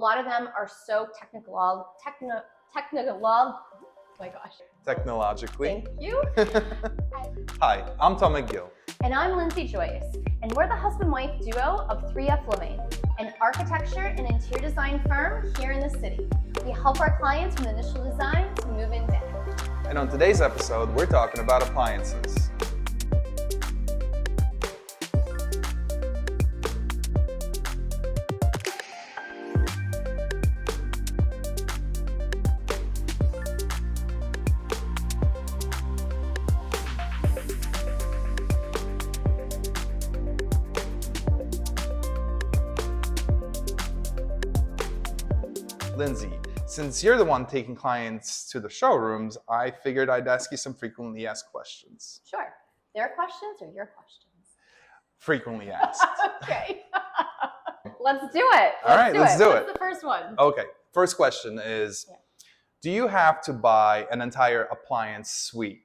lot of them are so technical, my gosh. Technologically. Thank you. Hi, I'm Tomek Gil. And I'm Lindsay Joyce, and we're the husband-wife duo of 3F Living, an architecture and interior design firm here in the city. We help our clients from initial design to move-in day. And on today's episode, we're talking about appliances. Lindsay, since you're the one taking clients to the showrooms, I figured I'd ask you some frequently asked questions. Sure. Their questions or your questions? Frequently asked. Okay. Let's do it. Let's do it. What's the first one? Okay. First question is, do you have to buy an entire appliance suite,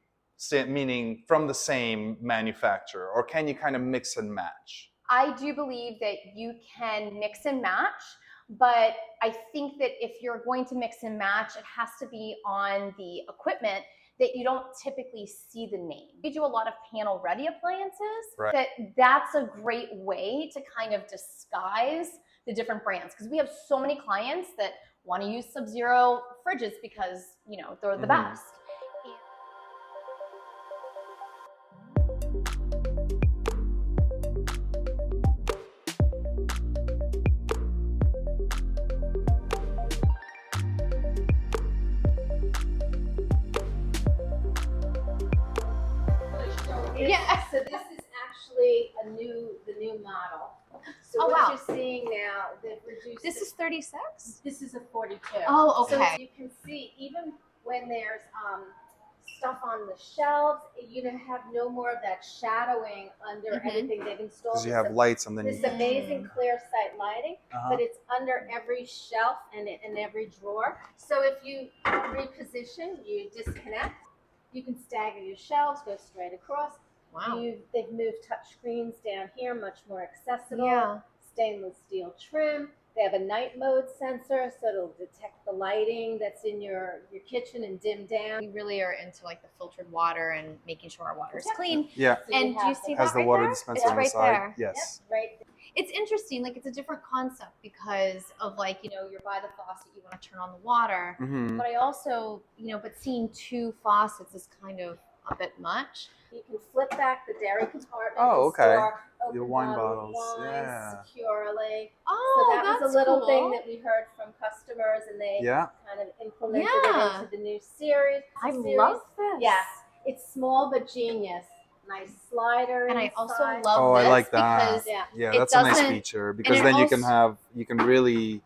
meaning from the same manufacturer, or can you kind of mix and match? I do believe that you can mix and match, but I think that if you're going to mix and match, it has to be on the equipment that you don't typically see the name. We do a lot of panel-ready appliances. Right. That's a great way to kind of disguise the different brands, because we have so many clients that want to use Sub-Zero fridges because, you know, they're the best. Yeah. So this is actually the new model. So what you're seeing now, they've reduced. This is 36? This is a 42. Oh, okay. So as you can see, even when there's stuff on the shelves, you have no more of that shadowing under everything they've installed. Because you have lights underneath. This amazing clear sight lighting, but it's under every shelf and in every drawer. So if you reposition, you disconnect, you can stagger your shelves, go straight across. Wow. They've moved touch screens down here, much more accessible. Yeah. Stainless steel trim. They have a night mode sensor, so it'll detect the lighting that's in your kitchen and dim down. We really are into like the filtered water and making sure our water is clean. Yeah. So And do you see that Has the right water there? dispenser It's on the right side. there. Yes. Yep, right there. It's interesting, like it's a different concept because of like, you know, you're by the faucet, you want to turn on the water. But I also, you know, but seeing two faucets is kind of a bit much. You can flip back the dairy compartment. Oh, and okay. store open Your wine bottled bottles, wines yeah. securely. Oh, So that was that's a little cool. thing that we heard from customers, and they kind of implemented it into the new series. I love this. Yes, it's small but genius. Nice slider And I inside. also love Oh, this I like that. because Yeah, it that's a nice doesn't- feature because it then you also- can really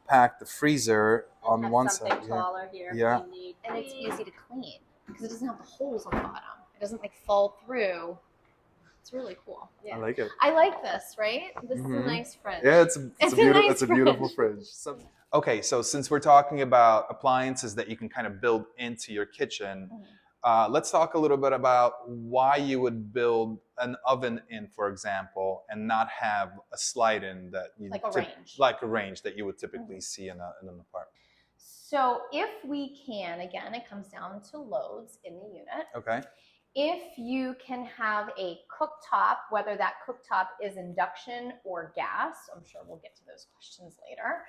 pack the freezer on Have one something side. taller here if Yeah. you need. and it's easy to clean because it doesn't have the holes on the bottom. It doesn't like fall through. It's really cool. I like it. I like this, right? This is a nice fridge. Yeah, it's a beautiful nice fridge. Okay, so since we're talking about appliances that you can kind of build into your kitchen, let's talk a little bit about why you would build an oven in, for example, and not have a slide-in that you like a range that you would typically see in an apartment. So if we can, again, it comes down to loads in the unit. Okay. If you can have a cooktop, whether that cooktop is induction or gas, I'm sure we'll get to those questions later.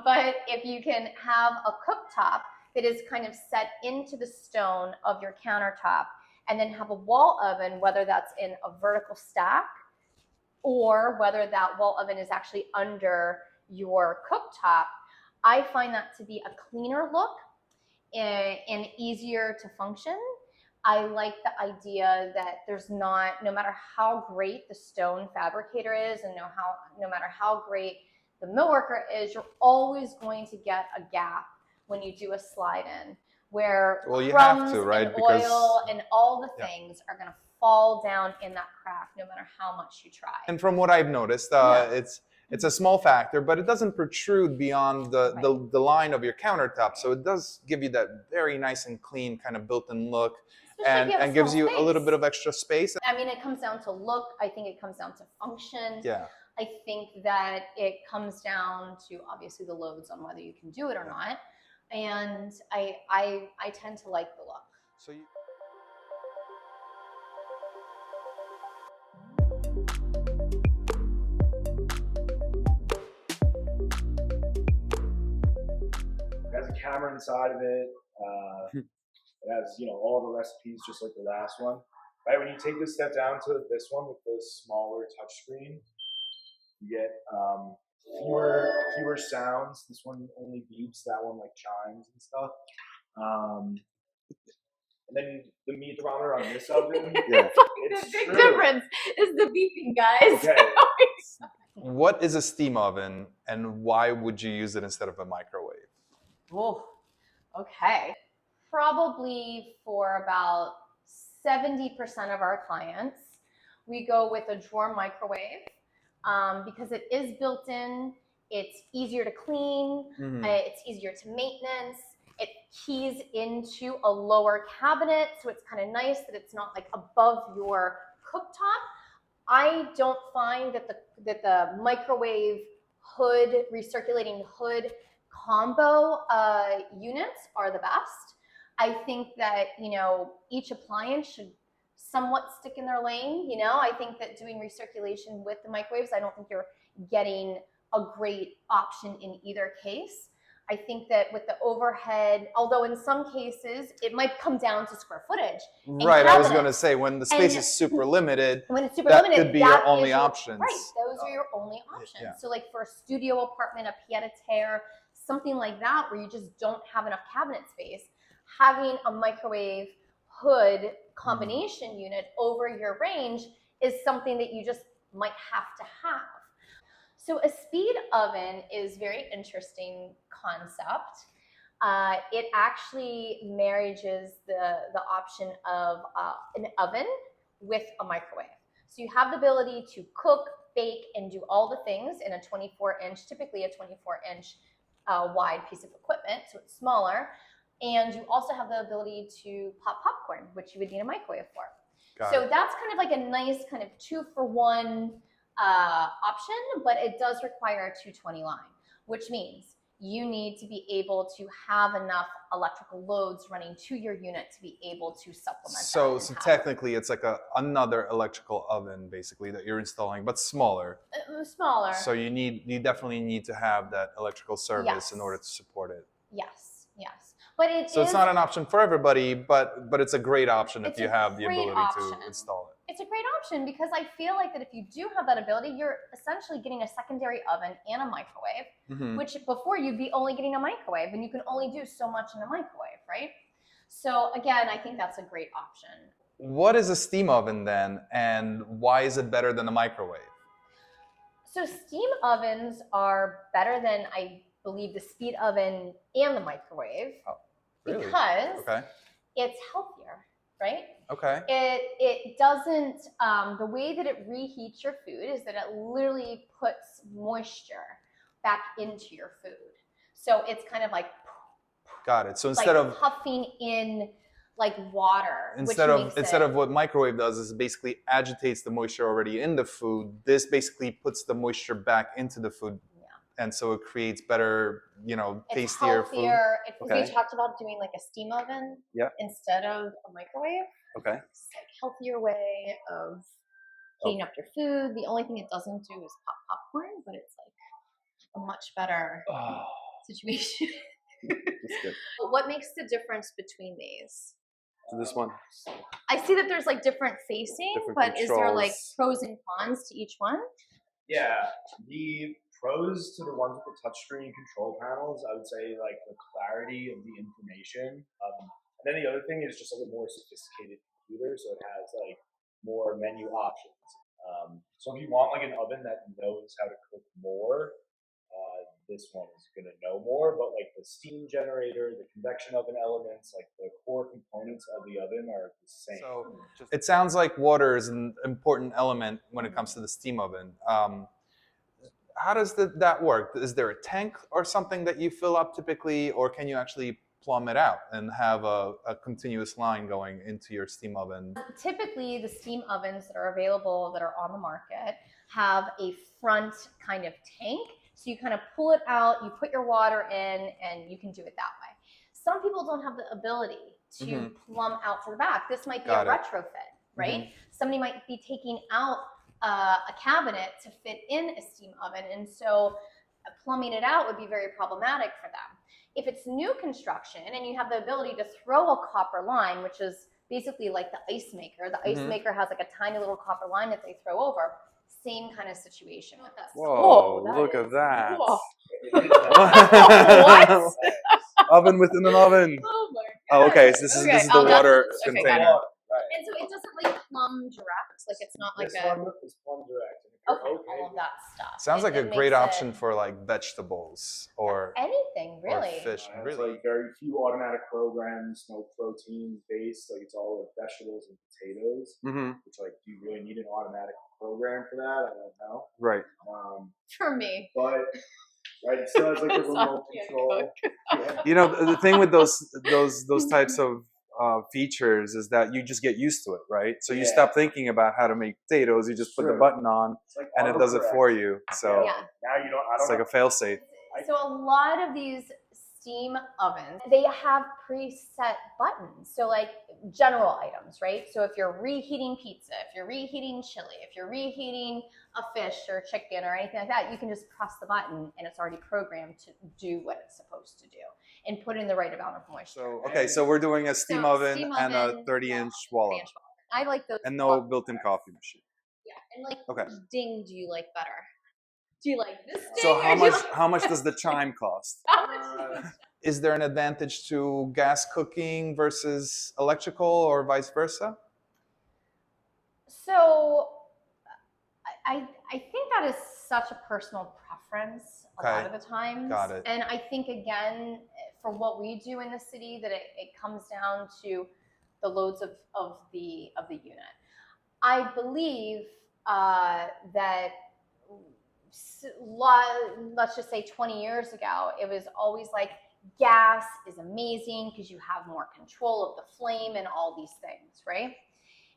But if you can have a cooktop that is kind of set into the stone of your countertop, and then have a wall oven, whether that's in a vertical stack or whether that wall oven is actually under your cooktop, I find that to be a cleaner look and easier to function. I like the idea that there's not, no matter how great the stone fabricator is and no matter how great the millworker is, you're always going to get a gap when you do a slide in where crumbs and oil and all the things are going to fall down in that crack no matter how much you try. And from what I've noticed, it's a small factor, but it doesn't protrude beyond the line of your countertop. So it does give you that very nice and clean kind of built-in look. And gives you a little bit of extra space. I mean, it comes down to look. I think it comes down to function. Yeah. I think that it comes down to obviously the loads on whether you can do it or not. And I tend to like the look. So you. It has a camera inside of it. It has, all the recipes just like the last one. Right, when you take this step down to this one with the smaller touchscreen, you get fewer sounds. This one only beeps. That one like chimes and stuff. And then the meat thermometer on this oven. Yeah. The big difference is the beeping, guys. Okay. What is a steam oven, and why would you use it instead of a microwave? Oh, okay. Probably for about 70% of our clients, we go with a drawer microwave because it is built in. It's easier to clean. It's easier to maintenance. It keys into a lower cabinet, so it's kind of nice that it's not like above your cooktop. I don't find that the microwave hood, recirculating hood combo units are the best. I think that, each appliance should somewhat stick in their lane. I think that doing recirculation with the microwaves, I don't think you're getting a great option in either case. I think that with the overhead, although in some cases it might come down to square footage. Right, I was going to say, when the space is super limited, that could be your only options. Right, those are your only options. Yeah. So like for a studio apartment, a pied-à-terre, something like that where you just don't have enough cabinet space, having a microwave hood combination unit over your range is something that you just might have to have. So a speed oven is very interesting concept. It actually marriages the option of an oven with a microwave. So you have the ability to cook, bake, and do all the things in a 24-inch, typically a 24-inch wide piece of equipment, so it's smaller. And you also have the ability to pop popcorn, which you would need a microwave for. So that's kind of like a nice kind of 2-for-1 option, but it does require a 220 line, which means you need to be able to have enough electrical loads running to your unit to be able to supplement that. So technically it's like another electrical oven basically that you're installing, but smaller. Smaller. So you definitely need to have that electrical service in order to support it. Yes, yes. But it's not an option for everybody, but it's a great option if you have the ability to install it. It's a great option because I feel like that if you do have that ability, you're essentially getting a secondary oven and a microwave, which before you'd be only getting a microwave, and you can only do so much in a microwave, right? So again, I think that's a great option. What is a steam oven then, and why is it better than a microwave? So steam ovens are better than, I believe, the speed oven and the microwave. Oh, really? Because it's healthier, right? Okay. It doesn't, the way that it reheats your food is that it literally puts moisture back into your food. So it's kind of like, got it. So instead of puffing in like water, instead of what microwave does is basically agitates the moisture already in the food, this basically puts the moisture back into the food. And so it creates better, tastier food. We talked about doing like a steam oven instead of a microwave. Okay. It's like a healthier way of heating up your food. The only thing it doesn't do is pop popcorn, but it's like a much better situation. That's good. What makes the difference between these? So this one. I see that there's like different facing, but is there like pros and cons to each one? Yeah, the pros to the ones with the touchscreen control panels, I would say like the clarity of the information. And then the other thing is just like a more sophisticated computer, so it has like more menu options. So if you want like an oven that knows how to cook more, this one is going to know more. But like the steam generator, the convection oven elements, like the core components of the oven are the same. So it sounds like water is an important element when it comes to the steam oven. How does that work? Is there a tank or something that you fill up typically, or can you actually plumb it out and have a continuous line going into your steam oven? Typically, the steam ovens that are available that are on the market have a front kind of tank. So you kind of pull it out, you put your water in, and you can do it that way. Some people don't have the ability to plumb out to the back. This might be a retrofit, right? Somebody might be taking out a cabinet to fit in a steam oven, and so plumbing it out would be very problematic for them. If it's new construction and you have the ability to throw a copper line, which is basically like the ice maker. The ice maker has like a tiny little copper line that they throw over. Same kind of situation with us. Whoa, look at that. Whoa. What? Oven within an oven. Oh my Oh, god. okay. So this is the water container. And so it doesn't like plumb direct. Like it's not like This one is plumb direct. Okay, all of that stuff. Sounds like a great option for like vegetables or anything really. or fish. It's like very few automatic programs, no protein based. Like it's all like vegetables and potatoes. Which like, do you really need an automatic program for that? I don't know. Right. For me. But right, it still has like a remote control. Yeah. You know, the thing with those types of features is that you just get used to it, right? So you stop thinking about how to make potatoes. You just put the button on, like and it does it for you. So Yeah. Now you don't. I don't it's like a fail-safe. So a lot of these steam ovens, they have preset buttons. So like general items, right? So if you're reheating pizza, if you're reheating chili, if you're reheating a fish or chicken or anything like that, you can just press the button and it's already programmed to do what it's supposed to do and put in the right amount of moisture. So okay, so we're doing a steam oven and a 30-inch wall oven. I like those. And no built-in coffee machine. Yeah, and like Okay. which ding do you like better? Do you like this ding? So or do you like- how much does the chime cost? How much? Is there an advantage to gas cooking versus electrical or vice versa? So I think that is such a personal preference a lot of the times. Got it. And I think again, for what we do in the city, that it comes down to the loads of the unit. I believe that let's just say 20 years ago, it was always like gas is amazing because you have more control of the flame and all these things, right?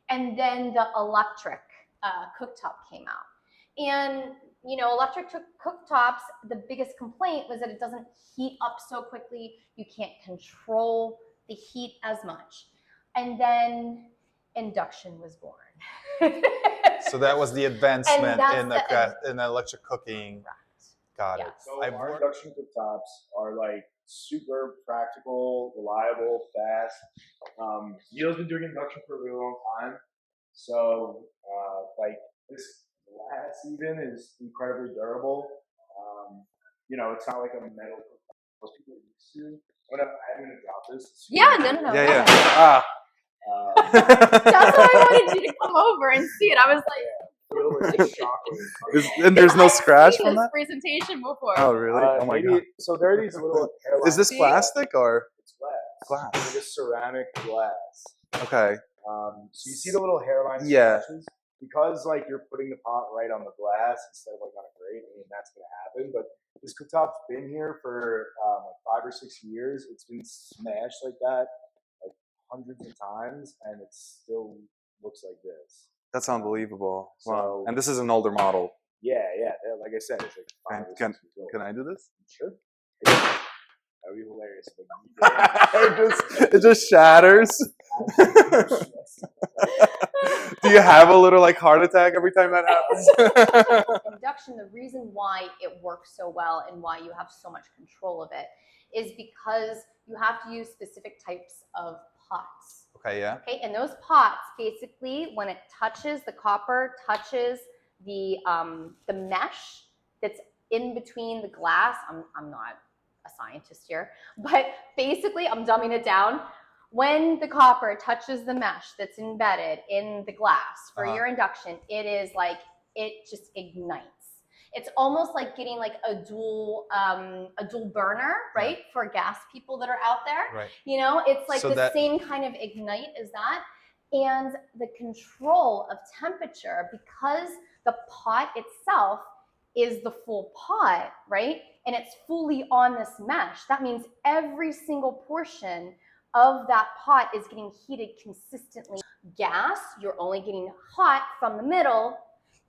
And then the electric cooktop came out. And, you know, electric cooktops, the biggest complaint was that it doesn't heat up so quickly. You can't control the heat as much. And then induction was born. So that was the advancement in that's in electric cooking. Got it. So I've our worked- induction cooktops are like super practical, reliable, fast. Neil's been doing induction for a really long time. So like this glass even is incredibly durable. You know, it's not like a metal cooktop most people are used to. I'm gonna drop this. Yeah, no. Yeah. That's why I wanted you to come over and see it. I was like, And there's no I've scratch seen from this that? presentation before. Oh, really? Oh my god. So there are these little hairlines. Is this plastic or It's glass. glass? They're just ceramic glass. Okay. So you see the little hairline Yeah. scratches? Because like you're putting the pot right on the glass instead of like on a grate, I mean that's gonna happen. But this cooktop's been here for like 5 or 6 years. It's been smashed like that like hundreds of times, and it still looks like this. That's unbelievable. Wow. So- And this is an older model. Yeah. Like I said, it's like 5 or 6 Can years old. can I do this? Sure. That would be hilarious. Like, it just shatters. Do you have a little like heart attack every time that happens? Induction, the reason why it works so well and why you have so much control of it is because you have to use specific types of pots. Okay, yeah. Okay, and those pots basically, when it touches the copper, touches the mesh that's in between the glass. I'm not a scientist here, but basically I'm dumbing it down. When the copper touches the mesh that's embedded in the glass for your induction, it is like, it just ignites. It's almost like getting like a dual burner, right? For gas people that are out there. Right. You know, it's like So the that- same kind of ignite as that. And the control of temperature, because the pot itself is the full pot, right? And it's fully on this mesh. That means every single portion of that pot is getting heated consistently. Gas, you're only getting hot from the middle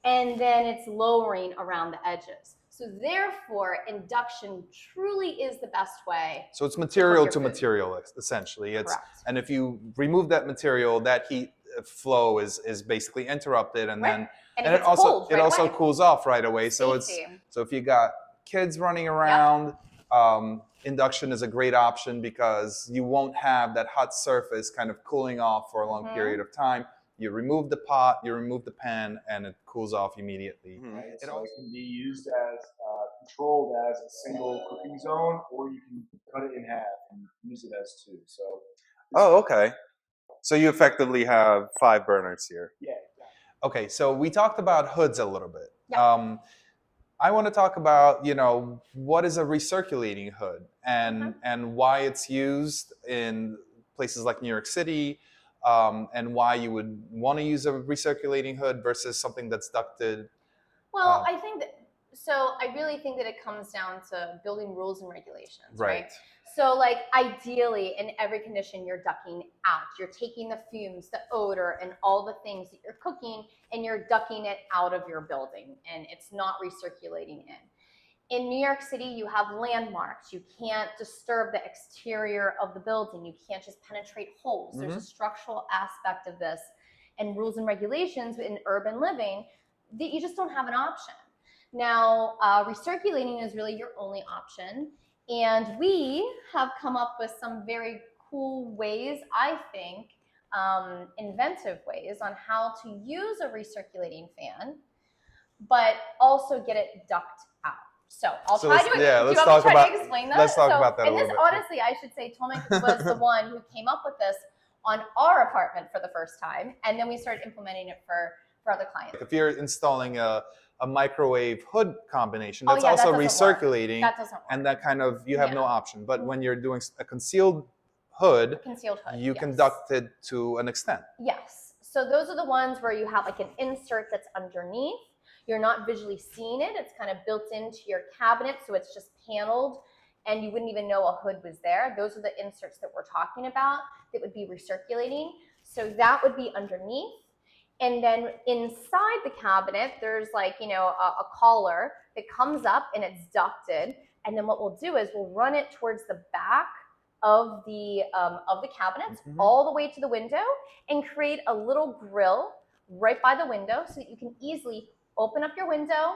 and then it's lowering around the edges. So therefore, induction truly is the best way. So it's material to food. material, essentially. It's Correct. and if you remove that material, that heat flow is basically interrupted, and Right. then And it also cold right away. cools off right away. So Safety. so if you got kids running around, induction is a great option because you won't have that hot surface kind of cooling off for a long period of time. You remove the pot, you remove the pan, and it cools off immediately. Right? So it can be used as controlled as a single cooking zone, or you can cut it in half and use it as two. So. Oh, okay. So you effectively have 5 burners here. Yeah. Okay, so we talked about hoods a little bit. Yeah. I want to talk about, what is a recirculating hood and why it's used in places like New York City, and why you would want to use a recirculating hood versus something that's ducted. Well, I really think that it comes down to building rules and regulations, right? So like ideally in every condition you're ducking out. You're taking the fumes, the odor, and all the things that you're cooking, and you're ducking it out of your building, and it's not recirculating in. In New York City, you have landmarks. You can't disturb the exterior of the building. You can't just penetrate holes. There's a structural aspect of this, and rules and regulations in urban living that you just don't have an option. Now, recirculating is really your only option. And we have come up with some very cool ways, I think, inventive ways on how to use a recirculating fan, but also get it duct out. So I'll try to. Yeah, do you want me to try to explain that? Let's talk about that. And this, honestly, I should say, Tomek was the one who came up with this on our apartment for the first time, and then we started implementing it for other clients. If you're installing a microwave hood combination, that's that also doesn't recirculating, work. That doesn't work. And that kind of you have no option. But when you're doing a concealed hood, you can duct it to an extent. Yes. So those are the ones where you have like an insert that's underneath. You're not visually seeing it. It's kind of built into your cabinet, so it's just paneled, and you wouldn't even know a hood was there. Those are the inserts that we're talking about that would be recirculating. So that would be underneath. And then inside the cabinet, there's like, a collar that comes up and it's ducted. And then what we'll do is we'll run it towards the back of the cabinets all the way to the window and create a little grill right by the window so that you can easily open up your window,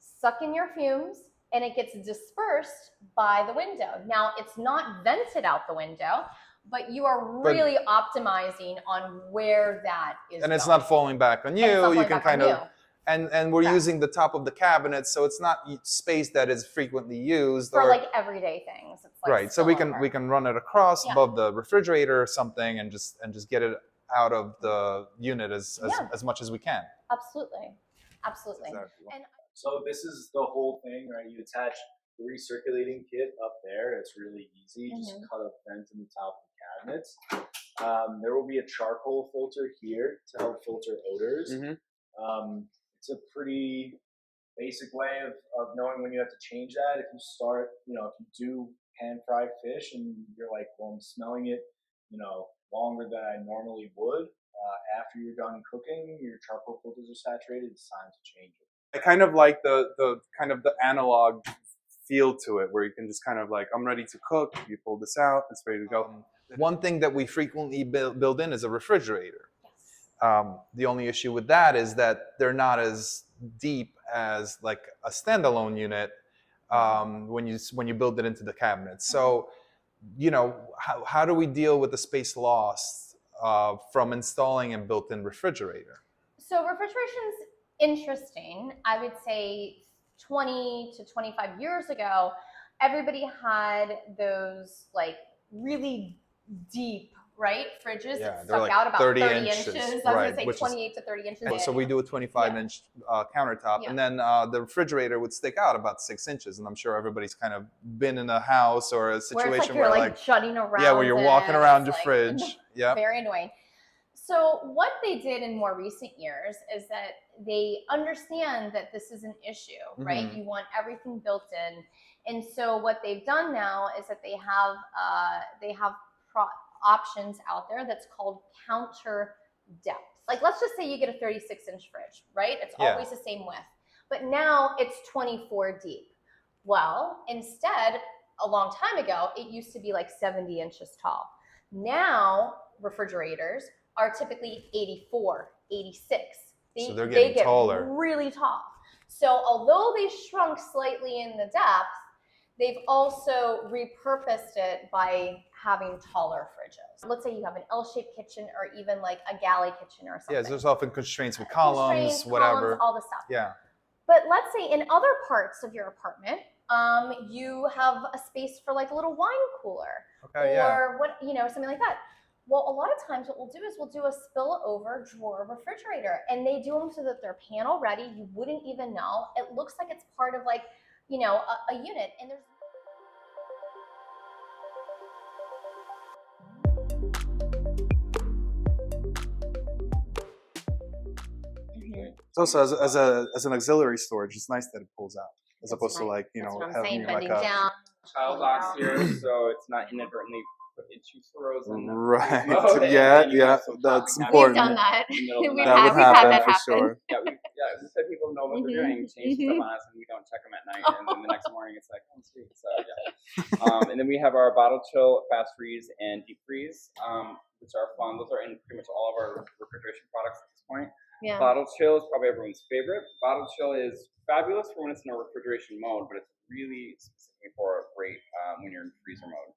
suck in your fumes, and it gets dispersed by the window. Now, it's not vented out the window, but you are really optimizing on where that is and it's going. not falling back on you. You can kind of, and we're using the top of the cabinet, so it's not space that is frequently used for like everyday things. It's like right. So we can run it across above the refrigerator or something, and just get it out of the unit as much as we can. Absolutely. Exactly. And so this is the whole thing, right? You attach the recirculating kit up there. It's really easy. Just cut a vent in the top of the cabinets. There will be a charcoal filter here to help filter odors. It's a pretty basic way of knowing when you have to change that. If you start, if you do pan fried fish and you're like, well, I'm smelling it, longer than I normally would. After you're done cooking, your charcoal filters are saturated. It's time to change it. I kind of like the kind of the analog feel to it, where you can just kind of like, I'm ready to cook. You pull this out, it's ready to go. One thing that we frequently build in is a refrigerator. The only issue with that is that they're not as deep as like a standalone unit when you build it into the cabinet. So, how do we deal with the space lost from installing a built-in refrigerator? So refrigeration's interesting. I would say 20 to 25 years ago, everybody had those like really deep, right, fridges that stuck out about 30 inches. I was going to say 28 to 30 inches. So we do a 25-inch countertop, and then the refrigerator would stick out about 6 inches. And I'm sure everybody's kind of been in a house or a situation where you're shutting around. Yeah, where you're walking around your fridge. Yeah. Very annoying. So what they did in more recent years is that they understand that this is an issue, right? You want everything built in. And so what they've done now is that they have options out there that's called counter depth. Like let's just say you get a 36-inch fridge, right? It's Yeah. always the same width. But now it's 24 deep. Well, instead, a long time ago, it used to be like 70 inches tall. Now, refrigerators are typically 84, 86. So they're getting taller. Really tall. So although they shrunk slightly in the depth, they've also repurposed it by having taller fridges. Let's say you have an L-shaped kitchen or even like a galley kitchen or something. Yeah, there's often constraints with columns, Constraints, whatever. columns, all the stuff. Yeah. But let's say in other parts of your apartment, you have a space for like a little wine cooler, Okay, or what, something like that. Well, a lot of times what we'll do is we'll do a spillover drawer refrigerator, and they do them so that they're panel ready. You wouldn't even know. It looks like it's part of like, a unit, and there's. It's also as an auxiliary storage, it's nice that it pulls out as opposed to like That's what I'm having saying, like bending a down. Child locks here, so it's not inadvertently put into frozen. right. mode, and Yeah, then you yeah, also that's popping important. We've done that. in the middle of the We've night. That would had happen that for happen. sure. We said people know what they're doing, change stuff on us, and we don't check them at night, and then the next morning it's like, oh sweet. So yeah. And then we have our bottle chill, fast freeze, and deep freeze, which are fun. Those are in pretty much all of our refrigeration products at this point. Yeah. Bottle chill is probably everyone's favorite. Bottle chill is fabulous for when it's in a refrigeration mode, but it's really specifically for great when you're in freezer mode.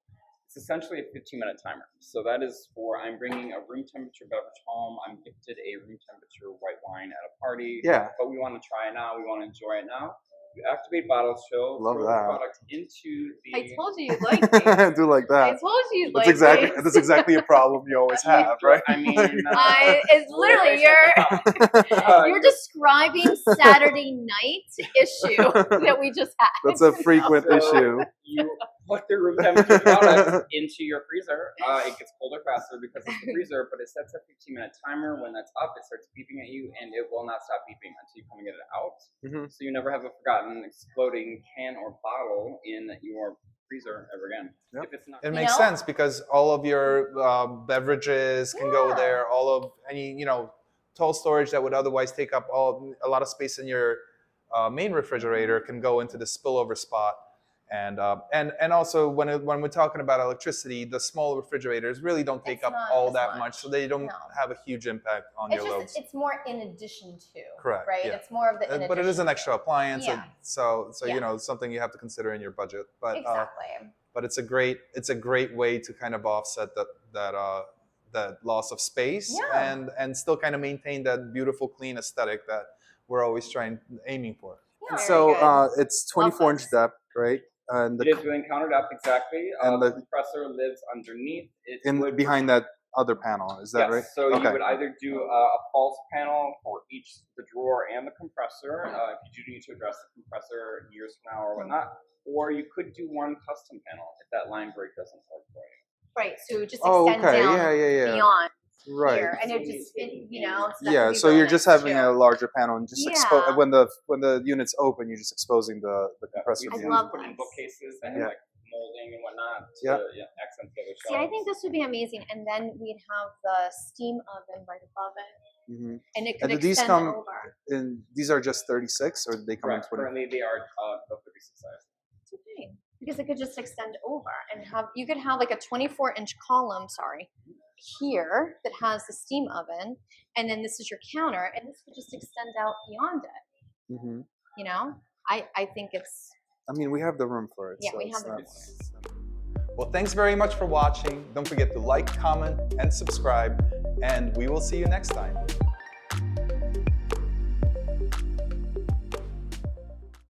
It's essentially a 15-minute timer. So that is for I'm bringing a room temperature beverage home. I'm gifted a room temperature white wine at a party. Yeah. But we want to try it now. We want to enjoy it now. You activate bottle chill. Love throw that. the product into the. I told you you'd like me. I do like I that. told you you'd That's like exactly me. that's exactly a problem you always have, right? I mean, It's literally you're describing Saturday night issue that we just had. That's a frequent So, issue. You put the room temperature product into your freezer. It gets colder faster because it's the freezer, but it sets a 15-minute timer. When that's up, it starts beeping at you, and it will not stop beeping until you come and get it out. Mhm. So you never have a forgotten exploding can or bottle in your freezer ever again. Yep. If it's not, It makes sense because all of your beverages can go Yeah. there. All of any tall storage that would otherwise take up a lot of space in your main refrigerator can go into the spillover spot. And also when we're talking about electricity, the small refrigerators really don't take It's up not all as that much. much, so they don't No. have a huge impact on It's your just loads. it's more in addition to. Correct, Right. yeah. It's more of the. In But it is an addition extra to. appliance, Yeah. so Yeah. something you have to consider in your budget. But Exactly. but it's a great way to kind of offset that loss of space Yeah. and still kind of maintain that beautiful clean aesthetic that we're always aiming for. Yeah. So Very good. it's 24-inch this. depth, right? And it is doing countered exactly. And the the- compressor lives underneath. It in would behind that other panel, is that yes. right? So Okay. you would either do a false panel for each the drawer and the compressor if you do need to address the compressor years from now or whatnot, or you could do one custom panel if that line break doesn't work for you. Right. So just Oh, extend okay. down Yeah. beyond Right. here, and it just stuff Yeah, would be so real you're just nice, having too. a larger panel and just Yeah. when the unit's open, you're just exposing the compressor. We I beam. love put in this. bookcases that have Yeah. like molding and whatnot to Yeah. accent the other shelves. See, I think this would be amazing, and then we'd have the steam oven right above it, Mhm. and it could And do these extend come over. in? These are just 36, or do they come in Correct. 20? Currently, they are the 36 size. It's okay because it could just extend over and you could have like a 24-inch column. Here that has the steam oven, and then this is your counter, and this could just extend out beyond it. Mhm. I think it's. I mean, we have the room for it. Yeah, so we it's have the room not- Well, thanks very much for watching. Don't forget to like, comment, and subscribe, and we will see you next time.